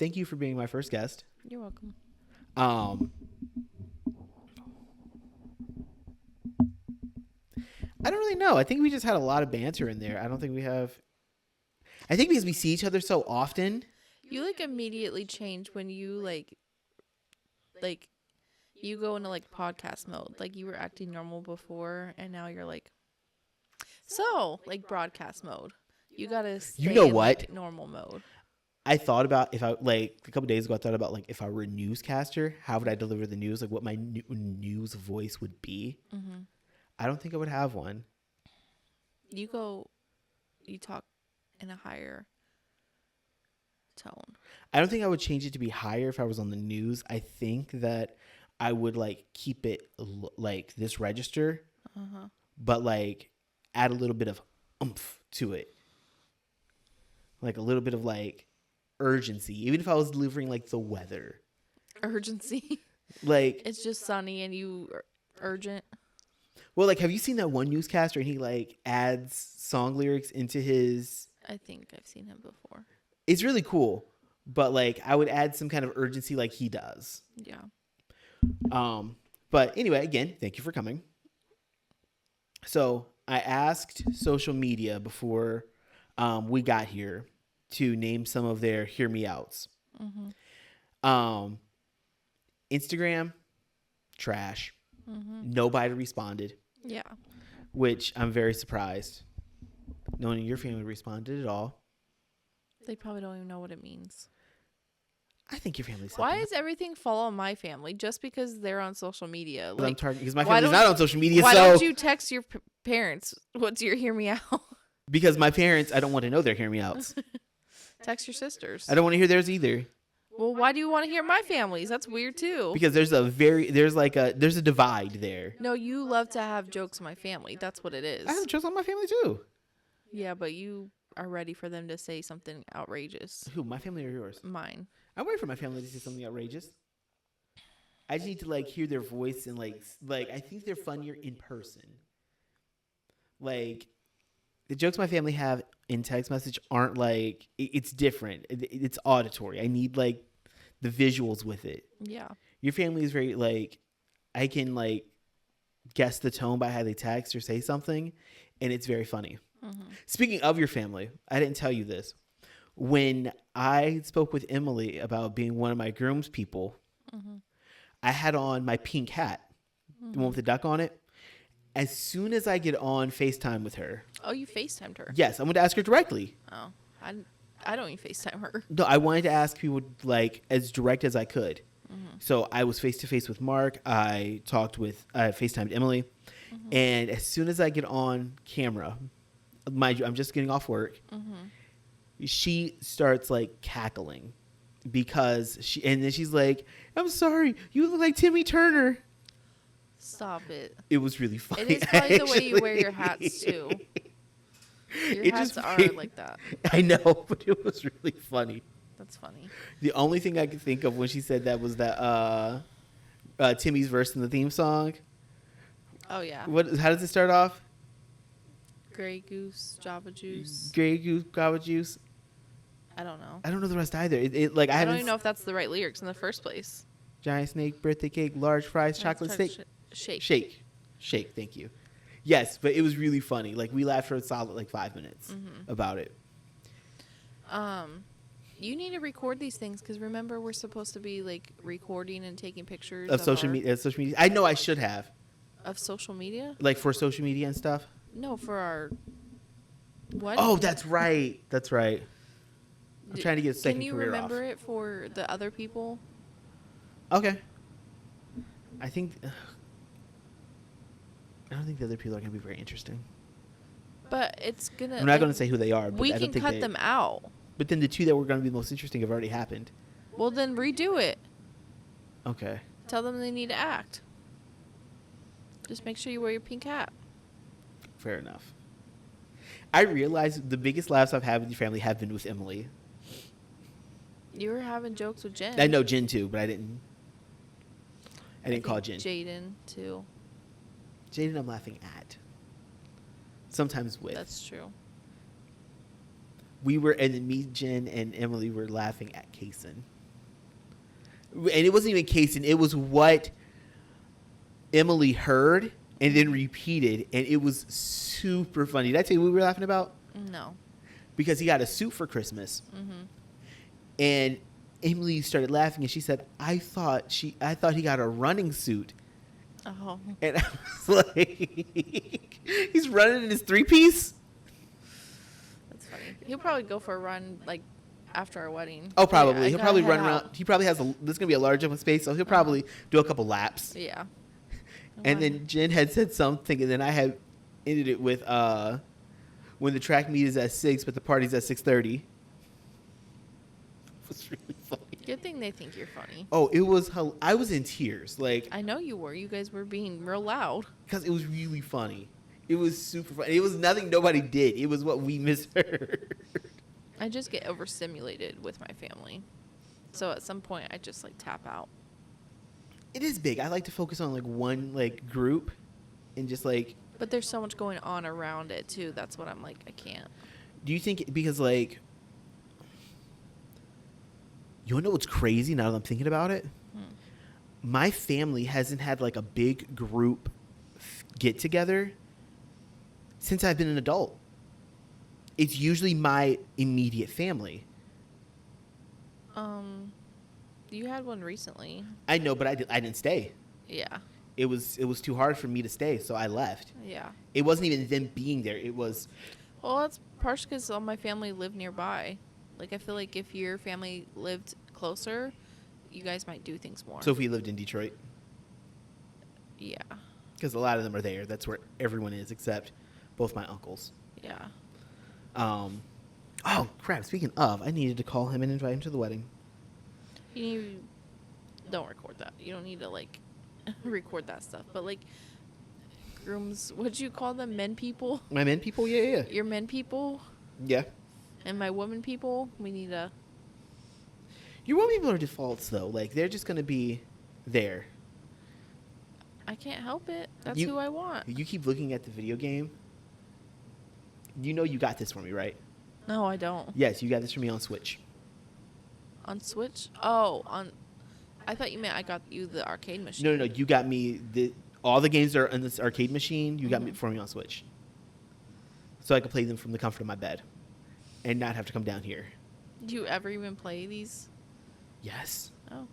Thank you for being my first guest. You're welcome. I don't really know. I think we just had a lot of banter in there. I don't think we have. I think because we see each other so often. You like immediately change when you like you go into like podcast mode. Like you were acting normal before, and now you're like like broadcast mode. You gotta stay You know in, what? like, normal mode. I thought about if I like a couple days ago. I thought about like if I were a newscaster, how would I deliver the news? Like what my news voice would be. Mm-hmm. I don't think I would have one. You talk in a higher tone. I don't think I would change it to be higher if I was on the news. I think that I would like keep it like this register, but like add a little bit of oomph to it, like a little bit of like urgency. Even if I was delivering like the weather, Urgency. like It's just sunny and you are urgent. well, like have you seen that one newscaster and he like adds song lyrics into his? I think I've seen him before. It's really cool, but like I would add some kind of urgency like he does. Yeah. But anyway, again, thank you for coming. So I asked social media before we got here to name some of their hear me outs. Instagram, trash. Nobody responded. Yeah. Which I'm very surprised. No one in your family responded at all. They probably don't even know what it means. I think your family's. Why does everything fall on my family just because they're on social media? Like, because my why family's not on social media. Why so don't you text your parents? What's your hear me out? because my parents, I don't want to know their hear me outs. Text your sisters. I don't want to hear theirs either. Well, why do you want to hear my family's? That's weird too. Because there's a divide there. No, you love to have jokes on my family. That's what it is. I have jokes on my family too. Yeah, but you are ready for them to say something outrageous. Who, my family or yours? Mine. I'm ready for my family to say something outrageous. I just need to like hear their voice and like I think they're funnier in person. Like the jokes my family have in text message aren't like it's different. It's auditory. I need like the visuals with it. Yeah. Your family is very like I can like guess the tone by how they text or say something, and it's very funny. Speaking of your family, I didn't tell you this. When I spoke with Emily about being one of my groomspeople, I had on my pink hat, the one with the duck on it. As soon as I get on FaceTime with her. Oh, you FaceTimed her? Yes, I'm going to ask her directly. Oh, I don't even FaceTime her. No, I wanted to ask people like as direct as I could. So I was face to face with Mark. I FaceTimed Emily. And as soon as I get on camera, mind you, I'm just getting off work. She starts like cackling because and then she's like, "I'm sorry, you look like Timmy Turner." Stop it. It was really funny. It is probably the way you wear your hats too. Your hats are like that. I know, but it was really funny. That's funny. The only thing I could think of when she said that was that Timmy's verse in the theme song. Oh yeah. How does it start off? Grey Goose, Java Juice. Grey Goose, Java Juice. I don't know. I don't know the rest either. I don't even know if that's the right lyrics in the first place. Giant snake, birthday cake, large fries, chocolate steak. Shake. Thank you. Yes, but it was really funny. Like we laughed for a solid like 5 minutes about it. You need to record these things because remember we're supposed to be like recording and taking pictures of social media. I know I should have. Of social media? Like for social media and stuff. No, for our. What? Oh, that's right. That's right. I'm trying to get a second career off. Can you remember it for the other people? Okay. I don't think the other people are going to be very interesting. But it's going to... I'm not going to say who they are. But we can cut them out. But then the two that were going to be most interesting have already happened. Well, then redo it. Okay. Tell them they need to act. Just make sure you wear your pink hat. Fair enough. I realize the biggest laughs I've had with your family have been with Emily. You were having jokes with Jen. I know Jen too, but I didn't call Jen. Jaden too. Jaden I'm laughing at. Sometimes with. That's true. we were, and then me, Jen, and Emily were laughing at Kason. And it wasn't even Kason. It was what Emily heard and then repeated, and it was super funny. Did I tell you what we were laughing about? No. Because he got a suit for Christmas. Mm-hmm. And Emily started laughing, and she said, I thought he got a running suit. Oh. And I was like, he's running in his 3-piece? That's funny. He'll probably go for a run, like, after our wedding. Oh, probably. Yeah, He'll probably run out. around. He probably has there's going to be a large open space, so he'll probably do a couple laps. Yeah. And then Jen had said something, and then I had ended it with, when the track meet is at 6, but the party's at 6:30. It was really funny. Good thing they think you're funny. Oh, it was, I was in tears. Like, I know you were. You guys were being real loud. because it was really funny. It was super funny. It was nothing nobody did. It was what we misheard. I just get overstimulated with my family. So at some point, I just, like, tap out. It is big. I like to focus on, like, one, like, group and just, like. But there's so much going on around it, too. That's what I'm like, I can't. Do you think, because, like, you want to know what's crazy now that I'm thinking about it? My family hasn't had, like, a big group get-together since I've been an adult. It's usually my immediate family. You had one recently. I know, but I didn't stay. Yeah. It was too hard for me to stay, so I left. Yeah. It wasn't even them being there. It was. Well, that's partially because all my family lived nearby. Like, I feel like if your family lived closer, you guys might do things more. So if we lived in Detroit, yeah. because a lot of them are there. That's where everyone is, except both my uncles. Yeah. Oh crap! Speaking of, I needed to call him and invite him to the wedding. Don't record that. You don't need to, like, record that stuff. But, like, grooms, what'd you call them? Men people? My men people, yeah. Your men people Yeah. and my women people. We need to. Your women people are defaults though. Like they're just gonna be there. I can't help it. That's who I want. You keep looking at the video game. You know you got this for me, right? No, I don't. Yes, you got this for me on Switch. On Switch? Oh, on. I thought you meant I got you the arcade machine. No. You got me all the games are on this arcade machine. You got me for me on Switch, so I could play them from the comfort of my bed, and not have to come down here. Do you ever even play these? Yes. Oh.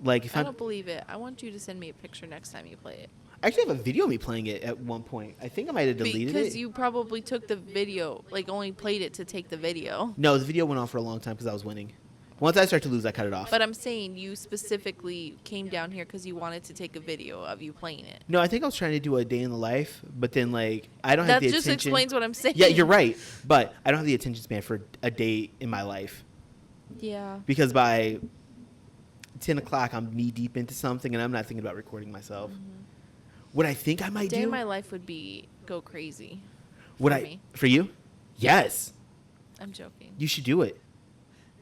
Like if I don't believe it. I want you to send me a picture next time you play it. I actually have a video of me playing it at one point. I think I might have deleted it. Because you probably took the video, like only played it to take the video. No, the video went on for a long time because I was winning. Once I start to lose, I cut it off. But I'm saying you specifically came down here because you wanted to take a video of you playing it. No, I think I was trying to do a day in the life, but then like I don't have the attention. That just explains what I'm saying. Yeah, you're right, but I don't have the attention span for a day in my life. Yeah. Because by 10 o'clock, I'm knee deep into something, and I'm not thinking about recording myself. What I think I might Day do. in my life would be go crazy. For you? Yes. I'm joking. You should do it.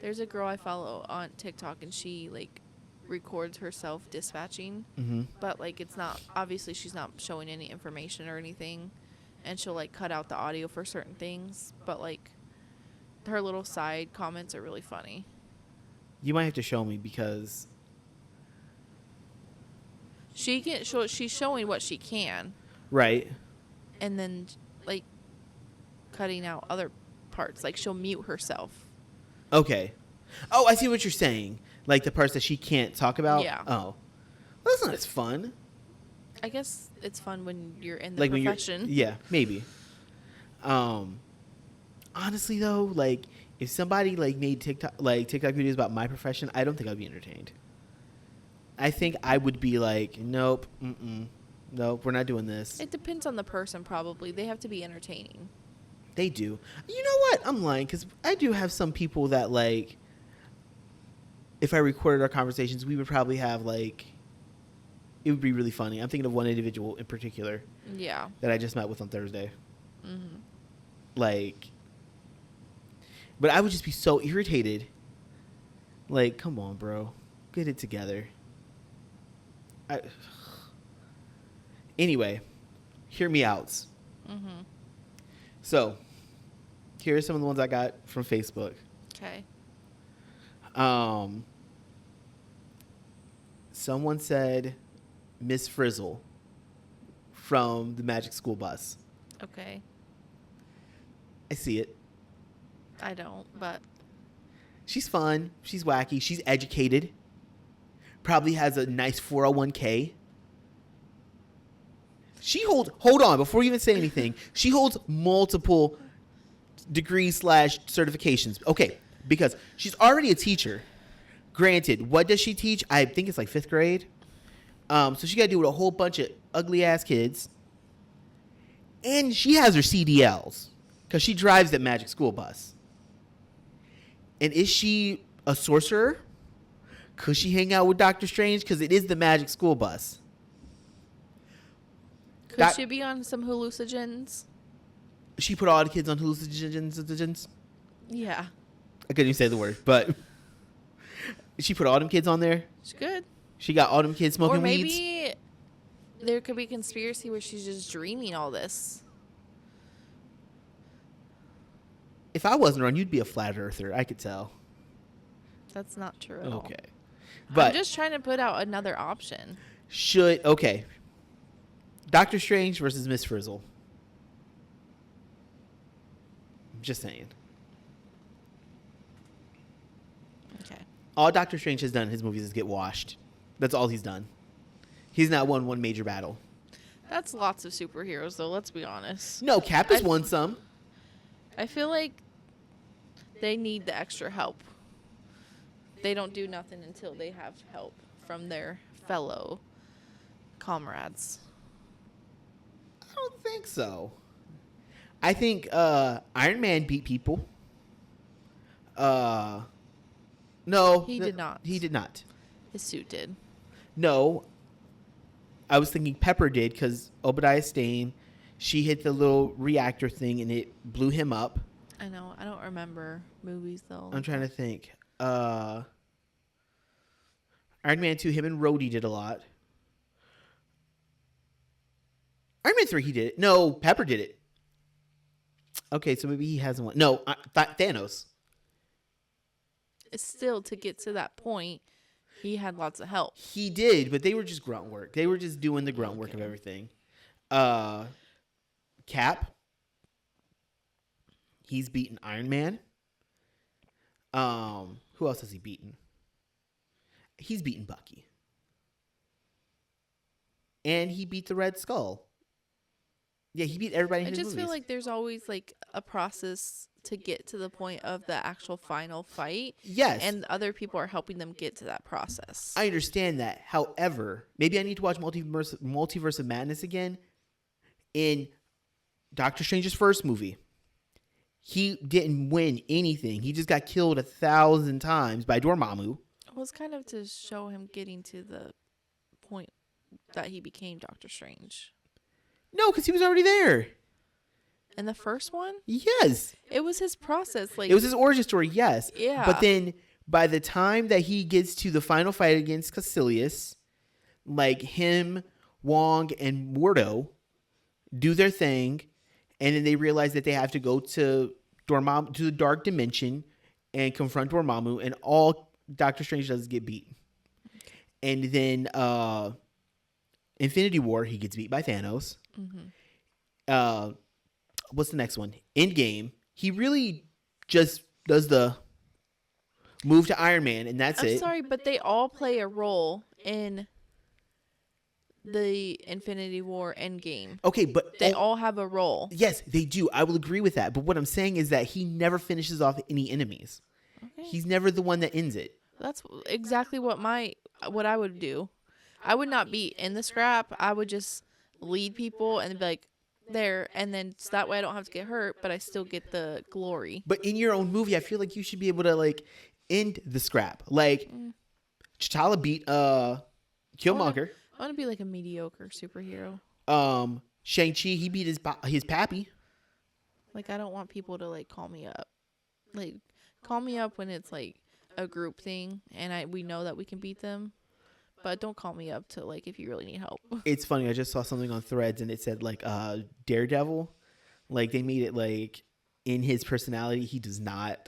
There's a girl I follow on TikTok, and she like records herself dispatching, but like it's not obviously she's not showing any information or anything, and she'll like cut out the audio for certain things, but like her little side comments are really funny. You might have to show me because She can show. She's showing what she can, right, and then like cutting out other parts. Like she'll mute herself. Okay. Oh, I see what you're saying. Like the parts that she can't talk about? Yeah. Oh. Well, that's not as fun. I guess it's fun when you're in the Like profession. Yeah, maybe. Honestly though, like if somebody like made TikTok videos about my profession, I don't think I'd be entertained. I think I would be like, nope, nope, we're not doing this. It depends on the person, probably. They have to be entertaining. They do. You know what? I'm lying because I do have some people that like. If I recorded our conversations, we would probably have like. It would be really funny. I'm thinking of one individual in particular. Yeah. That I just met with on Thursday. Like. But I would just be so irritated. Like, come on, bro, get it together. Anyway, hear me out. So, Here are some of the ones I got from Facebook. Okay. Someone said Miss Frizzle from the Magic School Bus. Okay. I see it. I don't, but She's fun. She's wacky. She's educated. Probably has a nice 401k. Hold on, before you even say anything, she holds multiple degrees / certifications. Okay, because she's already a teacher. Granted, what does she teach? I think it's like 5th grade. So she got to deal with a whole bunch of ugly ass kids. And she has her CDLs because she drives that Magic School Bus. And is she a sorcerer? Could she hang out with Doctor Strange? Because it is the Magic School Bus. could she be on some hallucinogens? She put all the kids on hallucinogens. Yeah. I couldn't even say the word, but she put all them kids on there. She's good. She got all them kids smoking Or maybe weeds. there could be conspiracy where she's just dreaming all this. If I wasn't around, you'd be a flat earther. I could tell. That's not true at all. Okay. But I'm just trying to put out another option. Okay. Doctor Strange versus Miss Frizzle. I'm just saying. Okay. All Doctor Strange has done in his movies is get washed. That's all he's done. He's not won one major battle. That's lots of superheroes, though. Let's be honest. No, Cap has won some. I feel like they need the extra help. They don't do nothing until they have help from their fellow comrades. I don't think so. I think Iron Man beat people. No. He did not. He did not. His suit did. No. I was thinking Pepper did because Obadiah Stane, she hit the little reactor thing and it blew him up. I know. I don't remember movies, though. I'm trying to think. Iron Man 2, him and Rhodey did a lot. Iron Man 3, he did it. No, Pepper did it. Okay, so maybe he hasn't won. No, Thanos. Still, to get to that point, he had lots of help. He did, but they were just grunt work. They were just doing the grunt work of everything. Cap. He's beaten Iron Man. Who else has he beaten? He's beaten Bucky. And he beat the Red Skull. Yeah, he beat everybody in his movies. I just feel like there's always like a process to get to the point of the actual final fight. Yes. And other people are helping them get to that process. I understand that. However, maybe I need to watch Multiverse of Madness again. In Doctor Strange's first movie, he didn't win anything. He just got killed 1,000 times by Dormammu. It was kind of to show him getting to the point that he became Doctor Strange. No, because he was already there. And the first one? Yes. It was his process. Like it was his origin story, yes. Yeah. But then by the time that he gets to the final fight against Caecilius, like him, Wong, and Mordo do their thing, and then they realize that they have to go to Dormammu, to the Dark Dimension, and confront Dormammu, and all Doctor Strange does is get beat. And then Infinity War, he gets beat by Thanos. Mm-hmm. What's the next one? Endgame. He really just does the move to Iron Man, and that's it. I'm sorry, but they all play a role in the Infinity War Endgame. Okay, but they all have a role. Yes, they do. I will agree with that. But what I'm saying is that he never finishes off any enemies. Okay. He's never the one that ends it. That's exactly what I would do. I would not be in the scrap. I would just lead people and be like, there, and then so that way I don't have to get hurt, but I still get the glory. But in your own movie, I feel like you should be able to like end the scrap. Like T'Challa beat Killmonger. I want to be like a mediocre superhero. Shang-Chi, he beat his pappy. Like I don't want people to like call me up. Like call me up when it's like a group thing and we know that we can beat them. But don't call me up to like if you really need help. It's funny. I just saw something on Threads and it said like Daredevil. Like they made it like in his personality, he does not.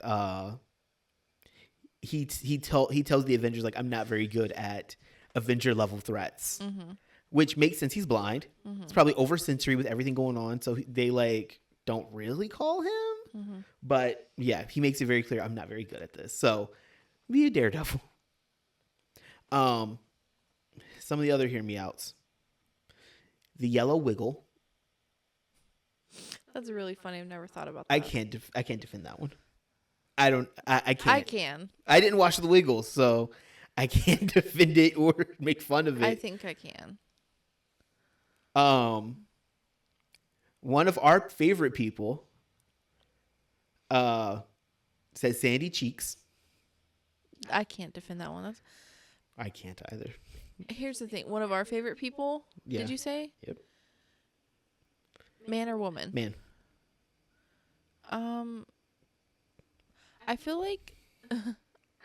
He tells the Avengers like, I'm not very good at Avenger level threats, which makes sense. He's blind. It's probably over sensory with everything going on, so they like don't really call him. But yeah, he makes it very clear, I'm not very good at this. So be a daredevil. Some of the other hear me outs. The yellow wiggle. That's really funny. I've never thought about that. I can't defend that one. I can't. I can. I didn't watch The Wiggles, so I can't defend it or make fun of it. I think I can. One of our favorite people says Sandy Cheeks. I can't defend that one. I can't either. Here's the thing. One of our favorite people, Yeah. did you say? Yep. Man or woman? Man. I feel like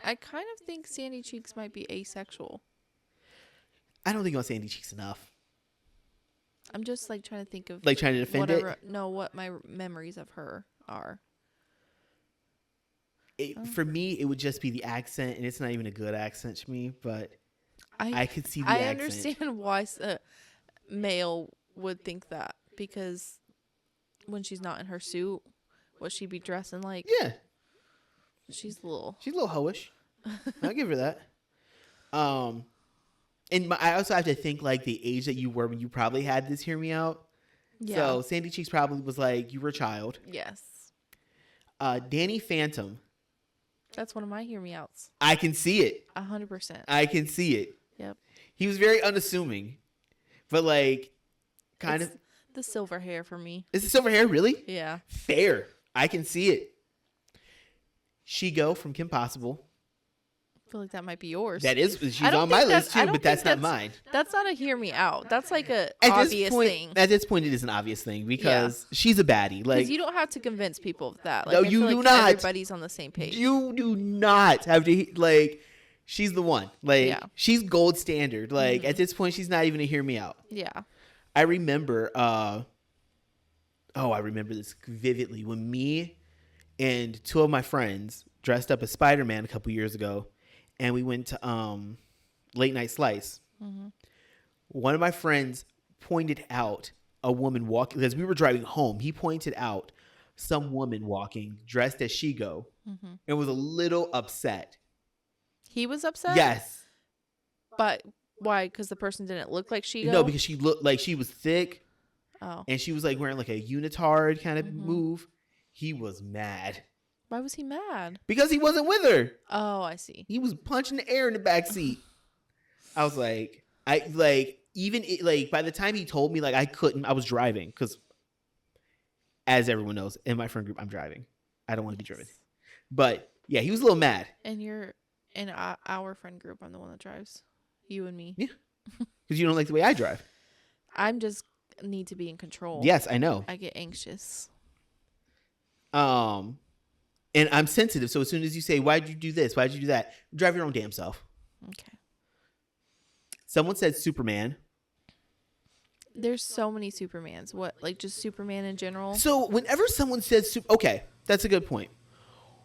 I kind of think Sandy Cheeks might be asexual. I don't think about Sandy Cheeks enough. I'm just like trying to think of Like trying to defend it? No, what my memories of her are. For me, it would just be the accent, and it's not even a good accent to me, but I could see the I accent. understand why a male would think that, because when she's not in her suit, what she'd be dressing like. Yeah. She's a little hoish. I'll give her that. And I also have to think like the age that you were when you probably had this hear me out. Yeah. So Sandy Cheeks probably was like you were a child. Yes. Danny Phantom. That's one of my hear me outs. I can see it. 100%. I can see it. Yep. He was very unassuming, but like kind of the silver hair for me. Is it silver hair really? Yeah. Fair. I can see it. She-Go from Kim Possible. I feel like that might be yours. That is, she's on my list too, but that's not mine. That's not a hear me out. That's like a at obvious this point, thing. At this point, it is an obvious thing because she's a baddie. Like you don't have to convince people of that. Like, no, I you feel do like not. Everybody's on the same page. You do not have to like. She's the one. Like she's gold standard. Like at this point, she's not even a hear me out. Yeah. I remember. I remember this vividly when me and two of my friends dressed up as Spider-Man a couple years ago, and we went to Late Night Slice. One of my friends pointed out a woman walking because we were driving home. He pointed out some woman walking dressed as She-Go and was a little upset. He was upset? Yes. But why? Because the person didn't look like She-Go? No, because she looked like she was thick. Oh. And she was like wearing like a unitard kind of move. He was mad. Why was he mad? Because he wasn't with her. Oh, I see. He was punching the air in the back seat. I was like, by the time he told me, like, I was driving because, as everyone knows, in my friend group, I'm driving. I don't want to be driven. But yeah, he was a little mad. And you're in our friend group. I'm the one that drives. You and me. Yeah. Because you don't like the way I drive. I'm just need to be in control. Yes, I know. I get anxious. And I'm sensitive. So as soon as you say, why'd you do this? Why'd you do that? Drive your own damn self. Okay. Someone said Superman. There's so many Supermans. What, like just Superman in general? So whenever someone says, okay, that's a good point.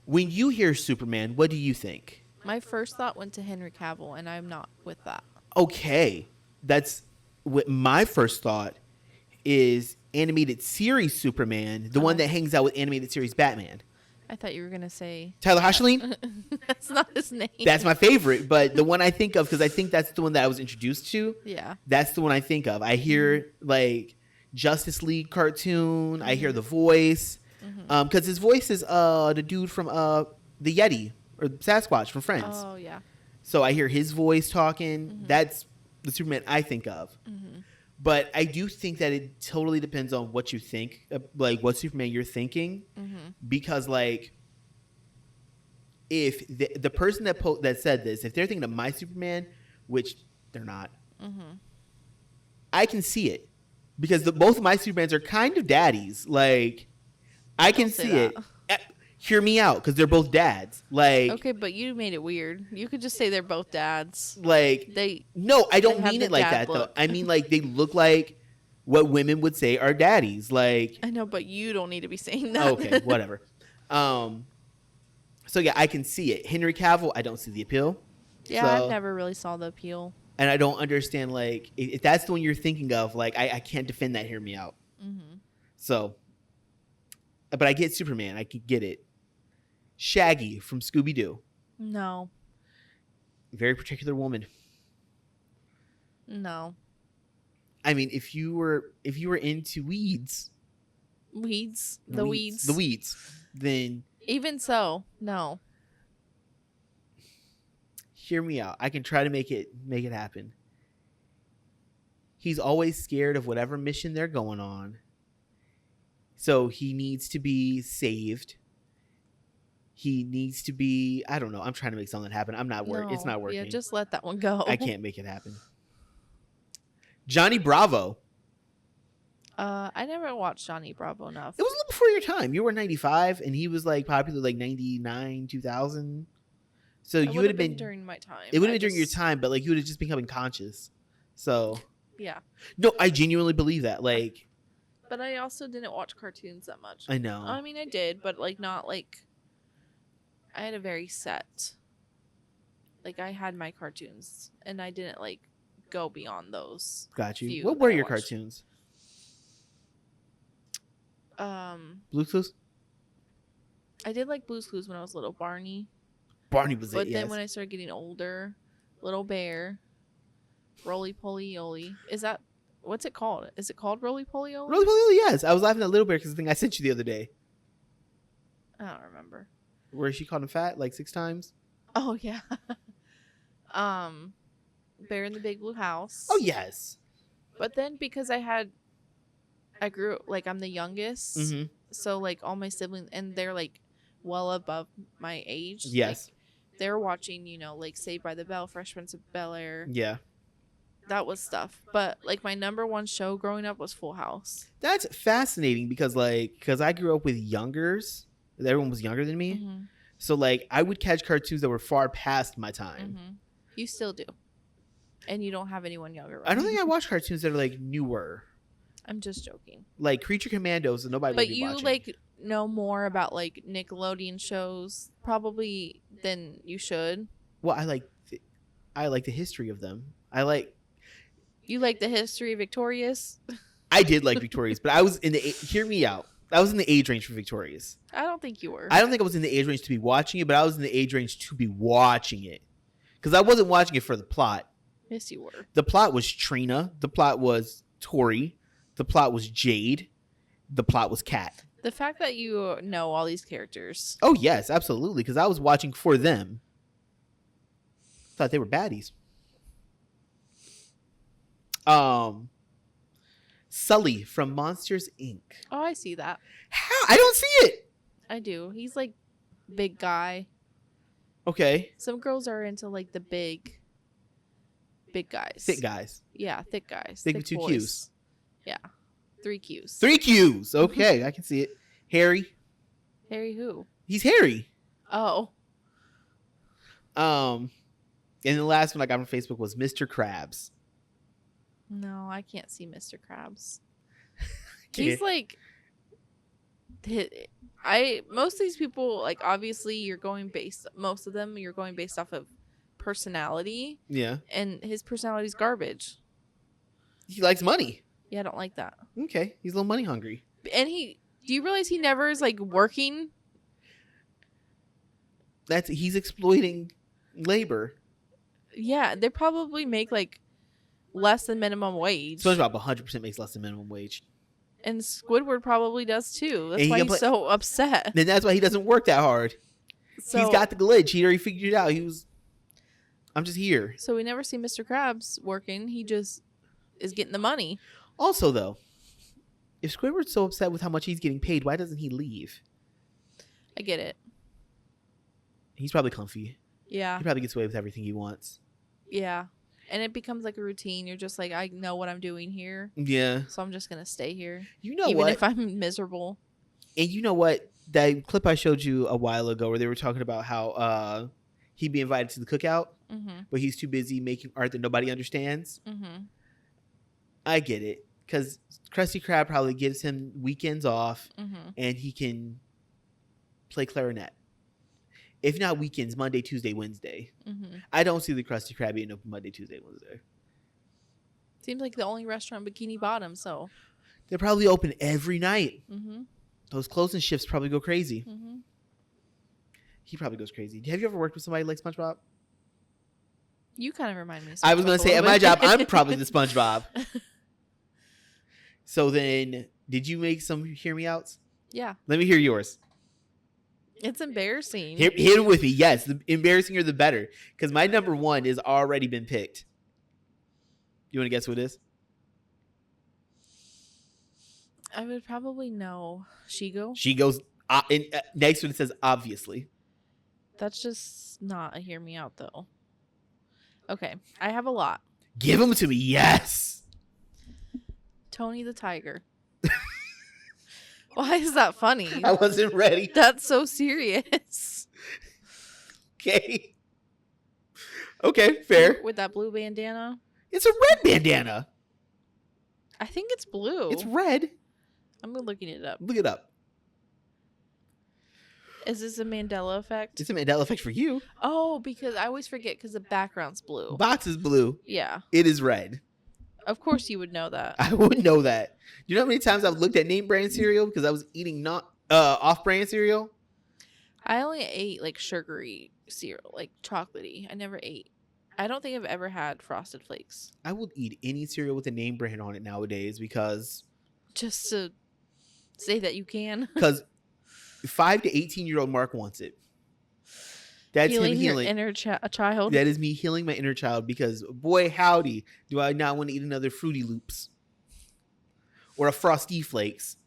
When you hear Superman, what do you think? My first thought went to Henry Cavill, and I'm not with that. Okay. That's what my first thought is animated series Superman, the one that hangs out with animated series Batman. I thought you were going to say... Tyler Hoechlin? That's not his name. That's my favorite, but the one I think of, because I think that's the one that I was introduced to. Yeah. That's the one I think of. I hear, like, Justice League cartoon. I hear the voice. Because his voice is the dude from the Yeti, or Sasquatch from Friends. Oh, yeah. So I hear his voice talking. That's the Superman I think of. But I do think that it totally depends on what you think, like what Superman you're thinking. Because, like, if the person that said this, if they're thinking of my Superman, which they're not, I can see it. Because both of my Supermans are kind of daddies. Like, I can see it. Hear me out, because they're both dads. Like, okay, but you made it weird. You could just say they're both dads. Like, I don't mean it like that, though. I mean, like, they look like what women would say are daddies. Like, I know, but you don't need to be saying that. okay, whatever. So yeah, I can see it. Henry Cavill, I don't see the appeal. Yeah, So, I've never really saw the appeal. and I don't understand, like, if that's the one you're thinking of, like, I can't defend that. Hear me out. So, but I get Superman. I could get it. Shaggy from Scooby-Doo. No. Very particular woman. No. I mean, if you were into weeds, The weeds, then even so, no. hear me out. I can try to make it happen. He's always scared of whatever mission they're going on. So he needs to be saved. He needs to be, I don't know. I'm trying to make something happen. I'm not working. It's not working. Yeah, just let that one go. I can't make it happen. Johnny Bravo. I never watched Johnny Bravo enough. It was a little before your time. You were 95 and he was like popular like 99, 2000. So you would have been during my time. It would have been during your time, but like you would have just become unconscious. So yeah. No, I genuinely believe that. Like, but I also didn't watch cartoons that much. I know. I mean, I did, but like not like I had a very set. Like I had my cartoons, and I didn't like go beyond those. Got you. What were your cartoons? Blue's Clues? I did like Blue's Clues when I was little. Barney was but it, then when I started getting older, Little Bear, Roly Poly Oly. Is that what's it called? Is it called Roly Poly Oly? Roly Poly Oly, yes. I was laughing at Little Bear because the thing I sent you the other day. I don't remember. Where she called him fat like 6 times. Oh yeah. Bear in the Big Blue House. Oh yes. But then because I grew like I'm the youngest, so like all my siblings and they're like well above my age. Yes. Like, they're watching, like Saved by the Bell, Fresh Prince of Bel-Air. Yeah. That was stuff. But like my number one show growing up was Full House. That's fascinating because I grew up with youngers. Everyone was younger than me. So like I would catch cartoons that were far past my time. You still do. And you don't have anyone younger. I don't think I watch cartoons that are like newer. I'm just joking. Like Creature Commandos and nobody would be watching. But you like know more about like Nickelodeon shows probably than you should. Well, I like the history of them. You like the history of Victorious? I did like Victorious, but I was hear me out. I was in the age range for Victorious. I don't think you were. I don't think I was in the age range to be watching it, but I was in the age range to be watching it. Because I wasn't watching it for the plot. Yes, you were. The plot was Trina. The plot was Tori. The plot was Jade. The plot was Kat. The fact that you know all these characters. Oh, yes, absolutely. Because I was watching for them. Thought they were baddies. Sully from Monsters, Inc. Oh, I see that. How? I don't see it. I do. He's like big guy. Okay. Some girls are into like the big guys. Thick guys. Yeah, thick guys. Thick thick with 2 boys. Q's. Yeah. 3 Q's. 3 Q's. Okay, I can see it. Harry. Harry who? He's Harry. Oh. And the last one I got from Facebook was Mr. Krabs. No, I can't see Mr. Krabs. He's like most of these people, like obviously most of them you're going based off of personality. Yeah. And his personality's garbage. He likes money. Yeah, I don't like that. Okay. He's a little money hungry. And do you realize he never is like working? He's exploiting labor. Yeah, they probably make like less than minimum wage. SpongeBob 100% makes less than minimum wage. And Squidward probably does too. That's why he's so upset. Then that's why he doesn't work that hard. So, he's got the glitch. He already figured it out. I'm just here. So we never see Mr. Krabs working. He just is getting the money. Also, though, if Squidward's so upset with how much he's getting paid, why doesn't he leave? I get it. He's probably comfy. Yeah. He probably gets away with everything he wants. Yeah. And it becomes like a routine. You're just like, I know what I'm doing here. Yeah. So I'm just going to stay here. You know Even what? if I'm miserable. And you know what? That clip I showed you a while ago where they were talking about how he'd be invited to the cookout, but he's too busy making art that nobody understands. I get it. because Krusty Krab probably gives him weekends off, Mm-hmm. and he can play clarinet. If not weekends, Monday, Tuesday, Wednesday. Mm-hmm. I don't see the Krusty Krab being open Monday, Tuesday, Wednesday. Seems like the only restaurant in Bikini Bottom, so. They're probably open every night. Mm-hmm. Those closing shifts probably go crazy. Mm-hmm. He probably goes crazy. Have you ever worked with somebody like SpongeBob? You kind of remind me of SpongeBob. I was going to say, at my job, I'm probably the SpongeBob. So then, did you make some hear me outs? Yeah. Let me hear yours. It's embarrassing. Hit it with me. Yes, the embarrassinger the better. Because my number one has already been picked. You want to guess who it is? I would probably know. Shigo? She goes next to it says obviously. That's just not a hear me out, though. Okay. I have a lot. Give them to me. Yes. Tony the Tiger. Why is that funny? I wasn't ready. That's so serious. Okay. Okay, fair. With that blue bandana. It's a red bandana. I think it's blue. It's red. I'm looking it up. Look it up. Is this a Mandela effect? It's a Mandela effect for you. Oh, because I always forget because the background's blue. Box is blue. Yeah. It is red. Of course you would know that. I wouldn't know that. Do you know how many times I've looked at name brand cereal because I was eating not off-brand cereal? I only ate like sugary cereal, like chocolatey. I never ate. I don't think I've ever had Frosted Flakes. I would eat any cereal with a name brand on it nowadays because Just to say that you can. 5 to 18-year-old Mark wants it. That's healing him healing. your inner child. That is me healing my inner child because boy howdy do I not want to eat another Fruity Loops or a Frosty Flakes.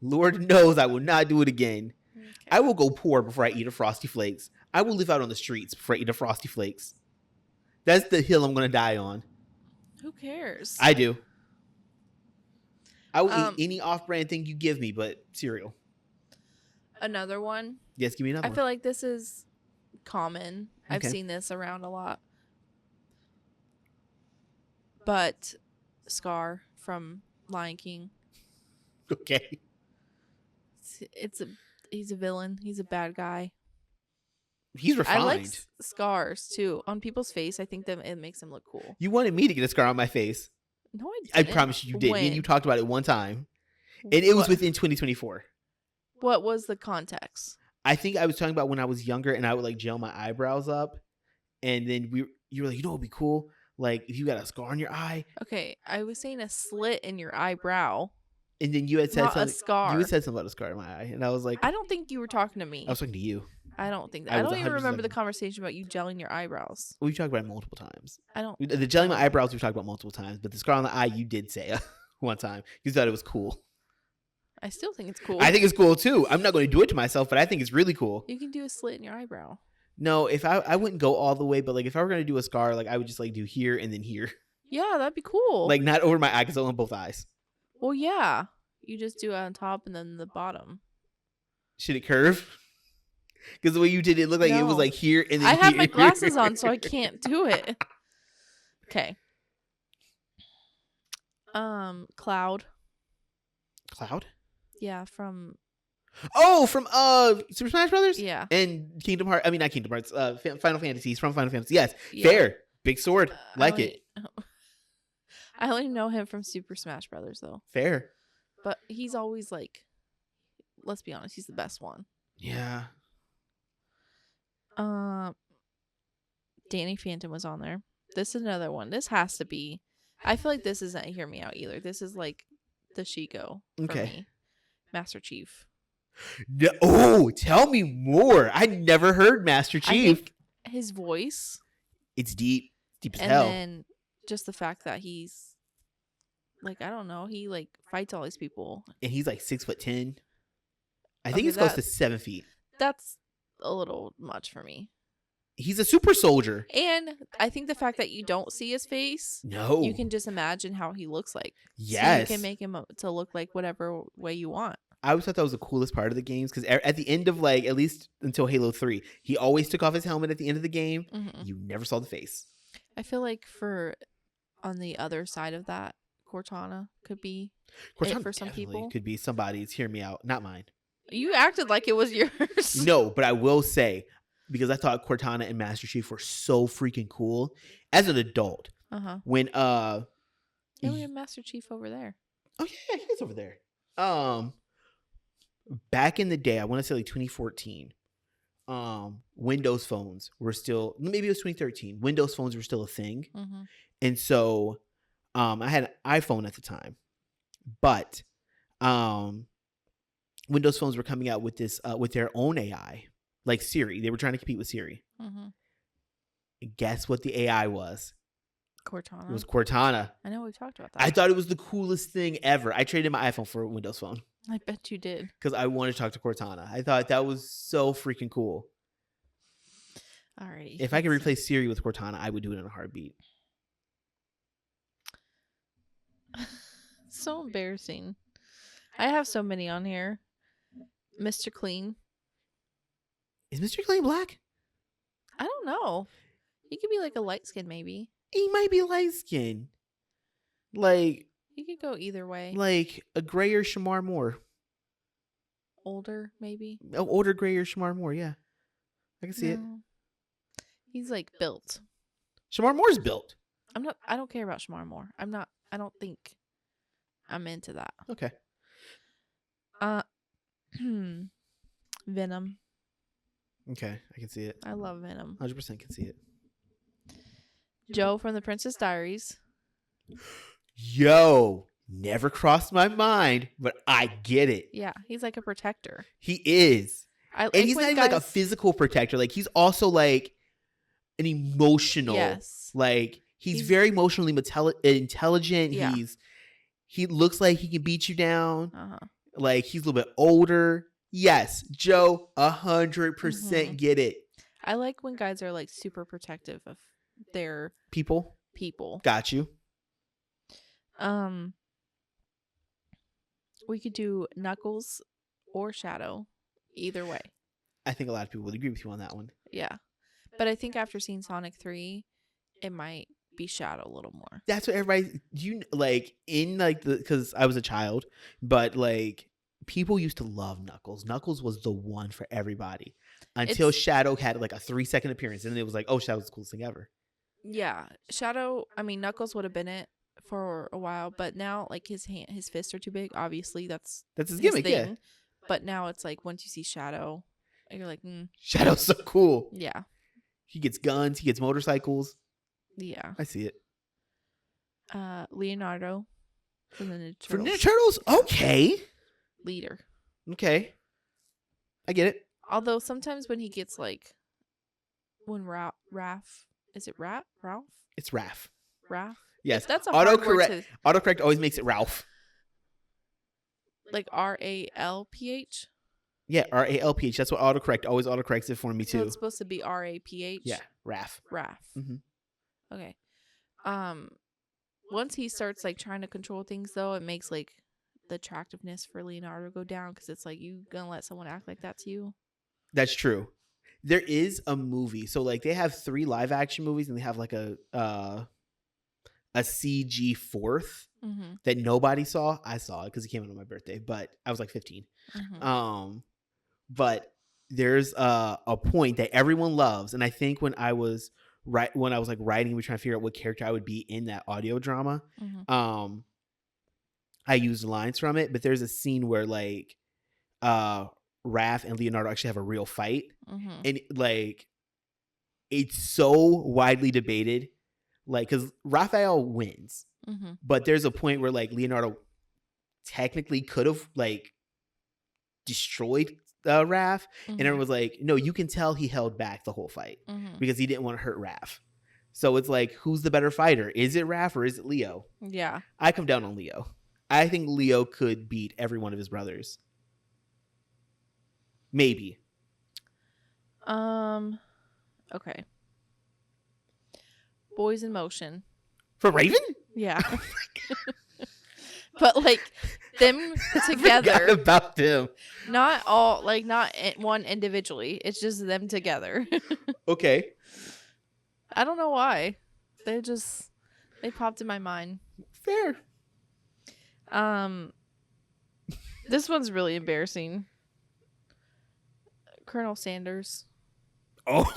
Lord knows I will not do it again. Okay. I will go poor before I eat a Frosty Flakes. I will live out on the streets before I eat a Frosty Flakes. That's the hill I'm going to die on. Who cares? I do. I will eat any off-brand thing you give me, but cereal. Another one. Yes, give me another I one. feel like this is common. I've Okay. seen this around a lot. But Scar from Lion King. Okay. He's a villain. He's a bad guy. He's refined. I like scars too on people's face. I think that it makes them look cool. You wanted me to get a scar on my face. No, I I didn't. promise you did. When? And you talked about it one time. And it was within 2024. What was the context? I think I was talking about when I was younger and I would like gel my eyebrows up. And then you were like, you know what would be cool? Like if you got a scar on your eye. Okay, I was saying a slit in your eyebrow. And then you had said Not a something. scar. You had said something about a scar in my eye. And I was like, I don't think you were talking to me. I was talking to you. I don't think that. I I was don't even 100% remember the conversation about you gelling your eyebrows. We've talked about it multiple times. I don't. The gelling my eyebrows we've talked about multiple times. But the scar on the eye you did say one time. You thought it was cool. I still think it's cool. I think it's cool too. I'm not going to do it to myself, but I think it's really cool. You can do a slit in your eyebrow. No, if I wouldn't go all the way, but like if I were going to do a scar, like I would just like do here and then here. Yeah, that'd be cool. Like not over my eye because I want both eyes. well, yeah. You just do it on top and then the bottom. Should it curve? Because the way you did it looked like it was No. like here and then I have here. my glasses on, so I can't do it. Okay. Cloud. Cloud? Yeah, from Oh, from Super Smash Brothers? yeah. And Kingdom Hearts. I mean, not Kingdom Hearts. Final Fantasy. He's from Final Fantasy. Yes. Yeah. Fair. Big sword. Like it. I only know him from Super Smash Brothers though. Fair. But he's always like, let's be honest, he's the best one. Yeah. Danny Phantom was on there. This is another one. This has to be. I feel like this isn't Hear Me Out either. This is like the Chico for Okay. me. Master Chief. No, oh, tell me more. I never heard Master I Chief. think his voice It's deep. Deep as and hell. then just the fact that he's like, I don't know, he like fights all these people. And he's like 6'10". I think Okay, he's close that- to 7 feet. That's a little much for me. He's a super soldier. And I think the fact that you don't see his face, No. you can just imagine how he looks like. Yes. So you can make him to look like whatever way you want. I always thought that was the coolest part of the games because at the end of like at least until Halo 3, he always took off his helmet at the end of the game. Mm-hmm. You never saw the face. I feel like for on the other side of that, Cortana could be Cortana it for some definitely people. could be somebody's. Hear me out, not mine. You acted like it was yours. No, but I will say, because I thought Cortana and Master Chief were so freaking cool as an adult. When Yeah, we have Master Chief over there. Oh yeah, he is over there. Back in the day, I want to say like 2014. Windows phones were still, maybe it was 2013. Windows phones were still a thing, and so I had an iPhone at the time, but Windows phones were coming out with this with their own AI, like Siri. They were trying to compete with Siri. Guess what the AI was? Cortana. It was Cortana. I know we've talked about that. I thought it was the coolest thing ever. I traded my iPhone for a Windows phone. I bet you did. Because I wanted to talk to Cortana. I thought that was so freaking cool. All right. If I could replace Siri with Cortana, I would do it in a heartbeat. So embarrassing. I have so many on here. Mr. Clean. Is Mr. Clean black? I don't know. He could be like a light skin, maybe. He might be light skinned. Like, he could go either way. Like a grayer Shamar Moore. Older, maybe. Older grayer Shamar Moore, yeah. I can see it. He's like built. Shamar Moore's built. I don't care about Shamar Moore. I don't think I'm into that. Okay. Venom. Okay, I can see it. I love Venom. 100% can see it. Joe from the Princess Diaries. Yo, never crossed my mind, but I get it. Yeah, he's like a protector. He is. And he's not even like a physical protector. Like, he's also like an emotional. Yes. Like, he's very emotionally intelligent. Yeah. He looks like he can beat you down. Like, he's a little bit older. Yes, Joe, 100% get it. I like when guys are like super protective of their people. Got you. We could do Knuckles or Shadow. Either way. I think a lot of people would agree with you on that one. Yeah. But I think after seeing Sonic 3, it might be Shadow a little more. That's what everybody, because I was a child, but like, people used to love Knuckles. Knuckles was the one for everybody until Shadow had like a 3-second appearance, and then it was like, oh, Shadow's the coolest thing ever. Yeah. Knuckles would have been it for a while, but now like his fists are too big. Obviously, that's his gimmick, thing. Yeah. But now it's like once you see Shadow, you're like, Shadow's so cool. Yeah. He gets guns. He gets motorcycles. Yeah. I see it. Leonardo from the Ninja Turtles. From Ninja Turtles? Okay. Leader. Okay. I get it. Although sometimes when he gets like, when Raph, is it Ralph? It's Raph. Raph? Yes. That's a hard word to... Autocorrect always makes it Ralph. Like RALPH? Yeah, RALPH. That's what autocorrect always autocorrects it for me too. So it's supposed to be RAPH? Yeah, Raph. Mm-hmm. Okay. Once he starts like trying to control things though, it makes like the attractiveness for Leonardo go down, because it's like, you gonna let someone act like that to you? That's true. There is a movie. So like, they have 3 live action movies, and they have like a CG 4th that nobody saw. I saw it because it came out on my birthday, but I was like 15. But there's a point that everyone loves, and I think when I was writing, we were trying to figure out what character I would be in that audio drama. I used lines from it, but there's a scene where like Raph and Leonardo actually have a real fight, and like, it's so widely debated, like, because Raphael wins, but there's a point where like Leonardo technically could have like destroyed Raph, and everyone was like, no, you can tell he held back the whole fight because he didn't want to hurt Raph. So it's like, who's the better fighter? Is it Raph or is it Leo? Yeah. I come down on Leo. I think Leo could beat every one of his brothers. Maybe. Okay. Boys in Motion. For Raven? Yeah. But like them together. I forgot about them. Not all, like not one individually. It's just them together. Okay. I don't know why. They popped in my mind. Fair. This one's really embarrassing. Colonel Sanders. Oh.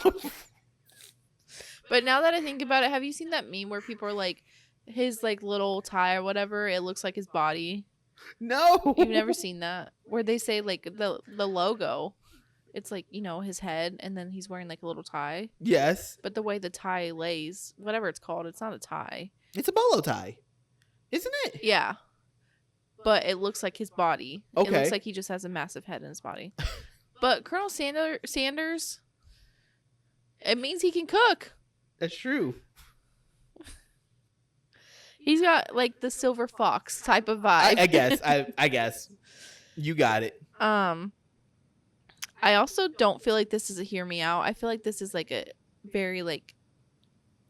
But now that I think about it, have you seen that meme where people are like, his like little tie or whatever, it looks like his body? No. You've never seen that? Where they say like the logo, it's like, you know, his head and then he's wearing like a little tie. Yes. But the way the tie lays, whatever it's called, it's not a tie. It's a bolo tie. Isn't it? Yeah. But it looks like his body. Okay. It looks like he just has a massive head in his body. But Colonel Sanders, it means he can cook. That's true. He's got like the silver fox type of vibe. I guess. I guess. You got it. I also don't feel like this is a hear me out. I feel like this is like a very like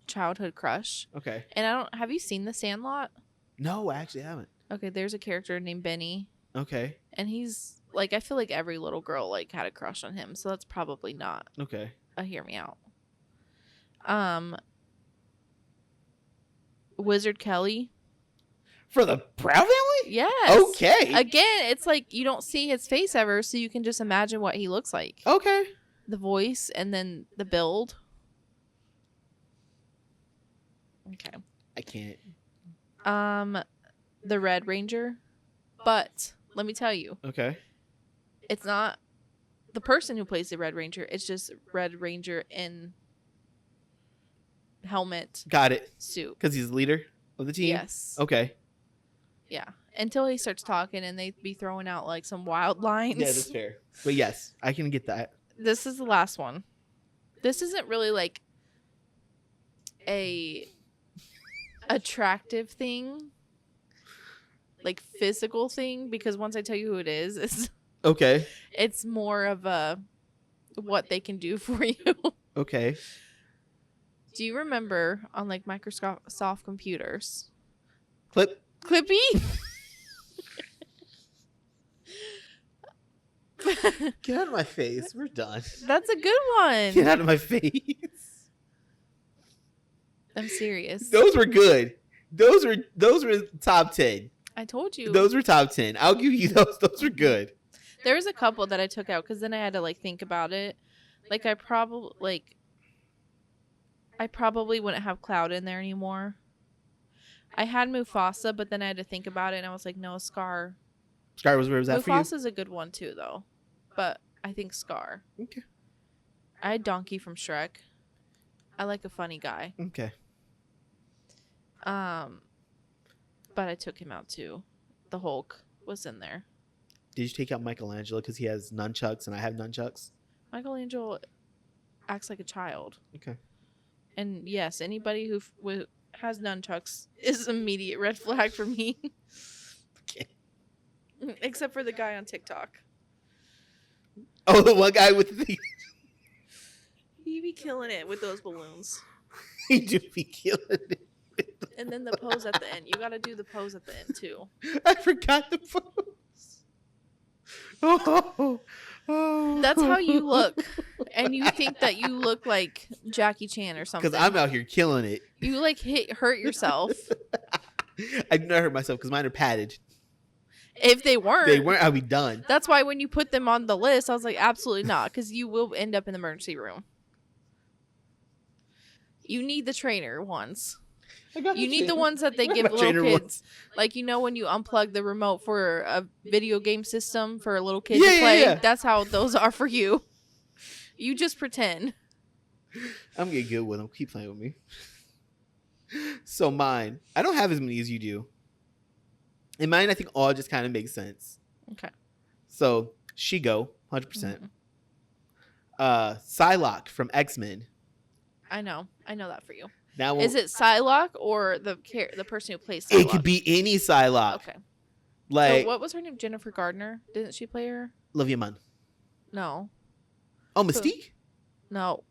childhood crush. Okay. And have you seen The Sandlot? No, I actually haven't. Okay, there's a character named Benny. Okay. And he's like, I feel like every little girl like had a crush on him, so that's probably not Okay. a hear me out. Wizard Kelly. For the Proud Family? Yes. Okay. Again, it's like you don't see his face ever, so you can just imagine what he looks like. Okay. The voice and then the build. Okay. I can't. The Red Ranger. But let me tell you, Okay. it's not the person who plays the Red Ranger. It's just Red Ranger in helmet, Got it. suit. Because he's the leader of the team? Yes. Okay. Yeah. Until he starts talking and they be throwing out like some wild lines. Yeah, that's fair. But yes, I can get that. This is the last one. This isn't really like a attractive thing, like physical thing, because once I tell you who it is, Okay. it's more of a what they can do for you. Okay. Do you remember on like Microsoft computers? Clippy? Get out of my face. We're done. That's a good one. Get out of my face. I'm serious. Those were good. Those were top 10. I told you. Those were top 10. I'll give you those. Those were good. There was a couple that I took out because then I had to like think about it. Like I probably wouldn't have Cloud in there anymore. I had Mufasa, but then I had to think about it, and I was like, no, Scar. Scar was where was that for you? Mufasa's a good one too, though. But I think Scar. Okay. I had Donkey from Shrek. I like a funny guy. Okay. But I took him out too. The Hulk was in there. Did you take out Michelangelo because he has nunchucks and I have nunchucks? Michelangelo acts like a child. Okay. And yes, anybody who has nunchucks is an immediate red flag for me. Okay. Except for the guy on TikTok. Oh, the one guy with the... He be killing it with those balloons. He do be killing it. And then the pose at the end. You gotta do the pose at the end too. I forgot the pose. Oh. That's how you look. And you think that you look like Jackie Chan or something. Because I'm out here killing it. You like hurt yourself. I do not hurt myself because mine are padded. If they weren't, I'd be done. That's why when you put them on the list, I was like, absolutely not, because you will end up in the emergency room. You need the trainer ones. You need the ones that they give little kids. Like, you know when you unplug the remote for a video game system for a little kid to play? Yeah. That's how those are for you. You just pretend. I'm getting good with them. Keep playing with me. So mine, I don't have as many as you do. In mine, I think all just kind of makes sense. Okay. So, Shigo, 100%. Psylocke from X-Men. I know that for you. Now, is it Psylocke or the person who plays Psylocke? It could be any Psylocke. Okay. Like, so what was her name? Jennifer Gardner? Didn't she play her? Olivia Munn. No. Oh, Mystique? No.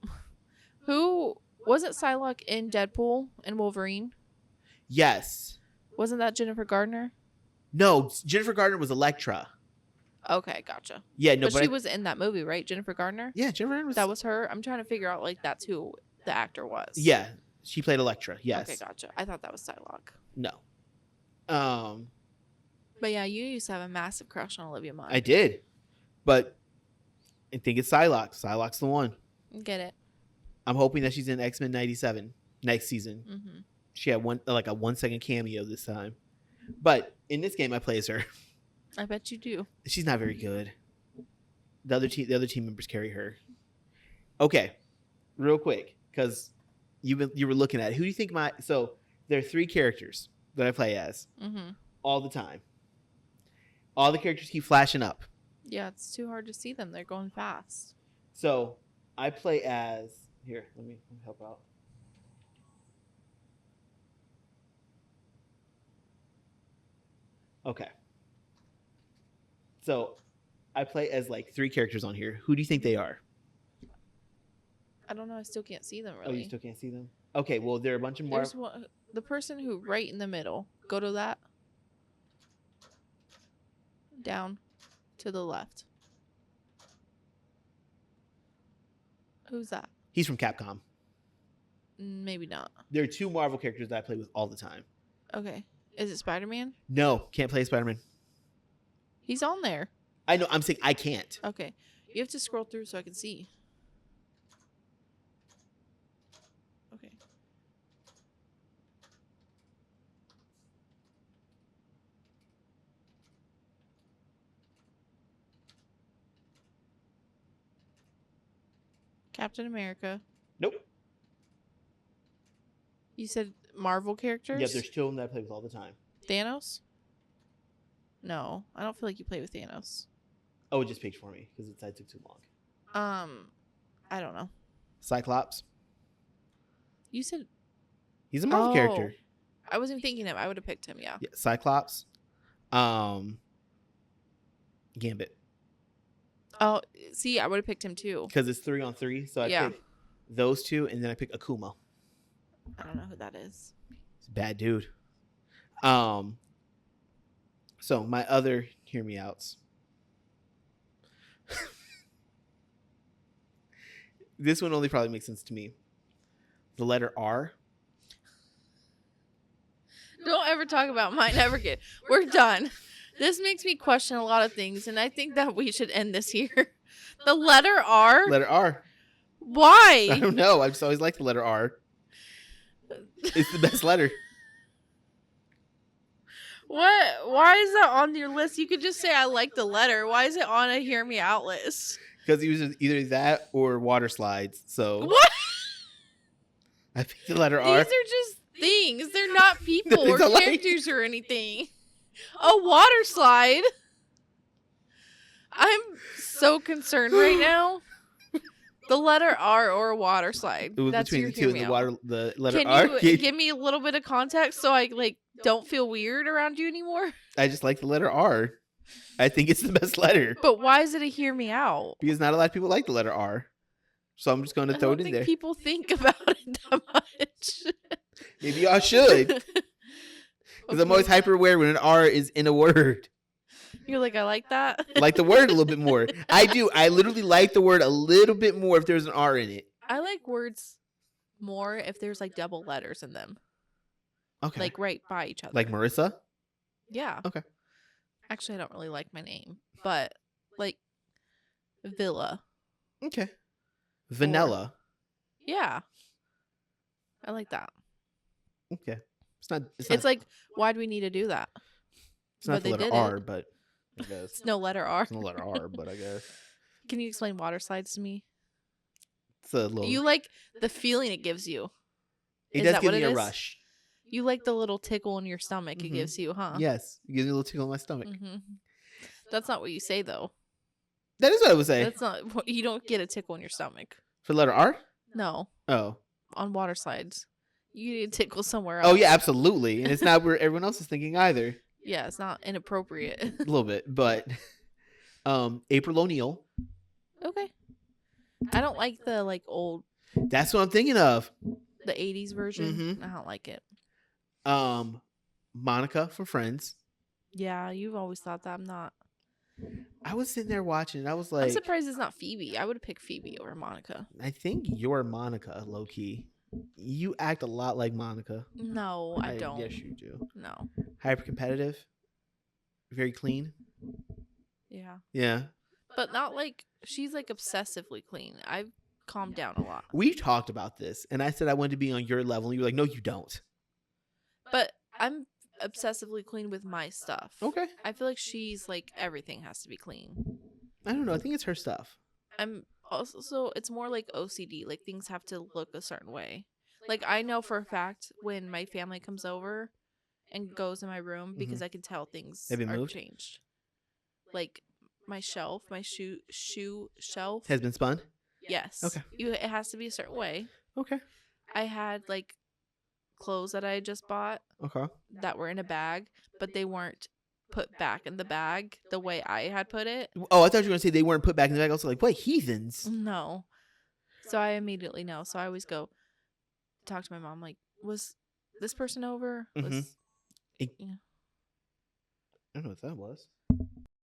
Who wasn't Psylocke in Deadpool and Wolverine? Yes. Wasn't that Jennifer Gardner? No, Jennifer Gardner was Elektra. Okay, gotcha. Yeah, no, but she was in that movie, right? Jennifer Gardner? Yeah, Jennifer Gardner was... That was her? I'm trying to figure out, like, that's who the actor was. Yeah, she played Elektra, yes. Okay, gotcha. I thought that was Psylocke. No. But yeah, you used to have a massive crush on Olivia Munn. I did, but I think it's Psylocke. Psylocke's the one. Get it. I'm hoping that she's in X-Men 97 next season. Mm-hmm. She had a 1 second cameo this time. But in this game, I play as her. I bet you do. She's not very good. The other team members carry her. Okay, real quick, because you were looking at it. Who do you think so there are 3 characters that I play as all the time. All the characters keep flashing up. Yeah, it's too hard to see them. They're going fast. So I play as here. Let me help out. Okay. So I play as like 3 characters on here. Who do you think they are? I don't know. I still can't see them really. Oh, you still can't see them? Okay, well, there are a bunch of more. There's one, the person who right in the middle. Go to that. Down to the left. Who's that? He's from Capcom. Maybe not. There are 2 Marvel characters that I play with all the time. Okay. Is it Spider-Man? No, can't play Spider-Man. He's on there. I know. I'm saying I can't. Okay. You have to scroll through so I can see. Okay. Captain America. Nope. You said Marvel characters? Yeah, there's 2 of them that I play with all the time. Thanos? No, I don't feel like you play with Thanos. Oh, it just picked for me because it took too long. I don't know. Cyclops. You said He's a Marvel character. I wasn't thinking him. I would have picked him. Yeah. Cyclops. Gambit. Oh, see, I would have picked him too. Because it's 3 on 3, so I pick those 2, and then I pick Akuma. I don't know who that is. He's a bad dude. So my other hear me outs. This one only probably makes sense to me. The letter R. Don't ever talk about mine ever again. We're done. This makes me question a lot of things, and I think that we should end this here. The letter R? Letter R. Why? I don't know. I've just always liked the letter R. It's the best letter. What? Why is that on your list? You could just say I like the letter. Why is it on a hear me out list? Because he was either that or water slides. So what? I picked the letter R. These are just things. They're not people or They're characters or anything. A water slide. I'm so concerned right now. The letter R or a water slide. It was That's between your the 2 hear and me the out. letter Can R. you give me a little bit of context so I don't feel weird around you anymore? I just like the letter R. I think it's the best letter. But why is it a hear me out? Because not a lot of people like the letter R. So I'm just going to throw it in there. People think about it that much. Maybe y'all should. Because I'm always hyper aware when an R is in a word. You're like, I like that. Like the word a little bit more. I do. I literally like the word a little bit more if there's an R in it. I like words more if there's like double letters in them. Okay. Like right by each other. Like Marissa? Yeah. Okay. Actually, I don't really like my name, but like Villa. Okay. Vanilla. Yeah. I like that. Okay. It's not. It's like, why do we need to do that? It's not the letter R, but I guess. It's no letter R. It's no letter R, but I guess. Can you explain water slides to me? It's a little. You like the feeling it gives you. It does give me a rush. You like the little tickle in your stomach it gives you, huh? Yes. It gives me a little tickle in my stomach. Mm-hmm. That's not what you say, though. That is what I would say. That's not. You don't get a tickle in your stomach. For the letter R? No. Oh. On water slides. You need a tickle somewhere else. Oh, yeah, absolutely. And it's not where everyone else is thinking either. Yeah, it's not inappropriate. A little bit, but April O'Neil. Okay. I don't like the old. That's what I'm thinking of. The 80s version. Mm-hmm. I don't like it. Monica from Friends. Yeah, you've always thought that. I'm not. I was sitting there watching and I was like, I'm surprised it's not Phoebe. I would have picked Phoebe over Monica. I think you're Monica, low key. You act a lot like Monica. No, I don't. Yes, you do. No. Hyper competitive. very clean. Yeah. Yeah. But not like she's like obsessively clean. I've calmed down a lot. We talked about this, and I said I wanted to be on your level, and you were like, "No, you don't." But I'm obsessively clean with my stuff. Okay. I feel like she's like everything has to be clean. I don't know. I think it's her stuff. I'm also it's more like OCD. Like things have to look a certain way. Like I know for a fact when my family comes over and goes in my room because I can tell things Have you are moved? changed. Like my shelf, my shoe shelf. Has been spun. Yes. Okay. It has to be a certain way. Okay. I had like clothes that I just bought Okay. that were in a bag, but they weren't put back in the bag the way I had put it. Oh, I thought you were gonna say they weren't put back in the bag. I was like, "What heathens?" No. So I immediately know. So I always go talk to my mom like, was this person over? Mhm. Was I yeah. don't know what that was.